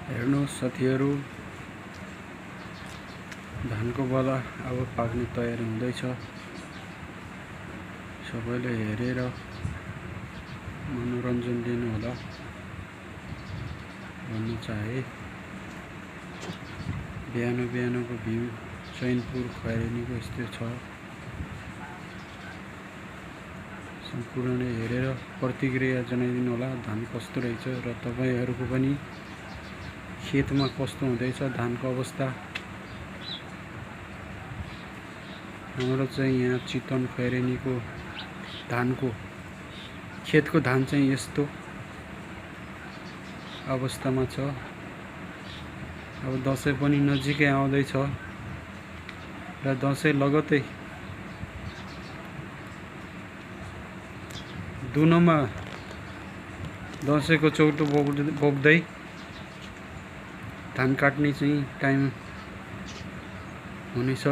हेर्नुहोस् साथीहरू, धानको बला अब पाक्ने तयारी हुँदैछ। सबैले हेरेर मनोरञ्जन दिनु होला भन्न चाहे। बिहानको भ्यू चैनपुर खैरेनीको यस्तो छ। सम्पूर्णले हेरेर प्रतिक्रिया जनाइदिनु होला धान कस्तो रहेछ र तपाईहरुको पनि खेतमा कस्तो हुँदैछ धानको अवस्था। हाम्रो चाहिँ यहाँ चितवन खैरेनीको धानको खेतको धान चाहिँ यस्तो अवस्थामा छ। अब दशैं पनि नजिकै आउँदैछ र दशैं लगतै दुनोमा दशैंको चौतो बोक्दै धान काट्ने चाहिँ टाइम हुनेछ।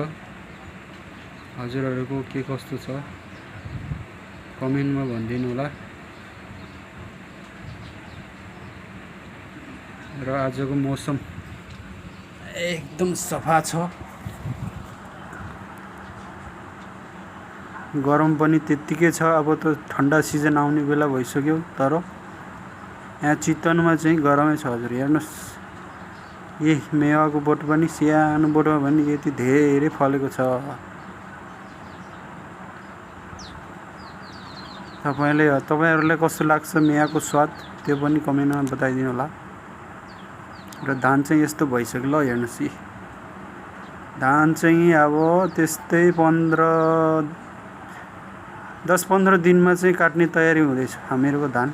हजुरहरुको के कस्तो छ कमेन्टमा भनिदिनु होला। र आजको मौसम एकदम सफा छ। गरम पनि त्यत्तिकै छ। अब त ठन्डा सिजन आउने बेला भइसक्यो, तर यहाँ चितवनमा चाहिँ गरमै छ। हजुर हेर्नुस्, मेवाको बोट पनि सानो बोटमा पनि यति धेरै फलेको छ। तपाईहरुलाई कस्तो लाग्छ मेवाको स्वाद त्यो पनि कमेन्टमा बताइदिनु होला। र धान चाहिँ यस्तो भइसक्यो। ल हेर्नुस्, धान चाहिँ अब त्यस्तै 10-15 दिनमा चाहिँ काट्ने तयारी हुँदैछ हामीहरुको धान।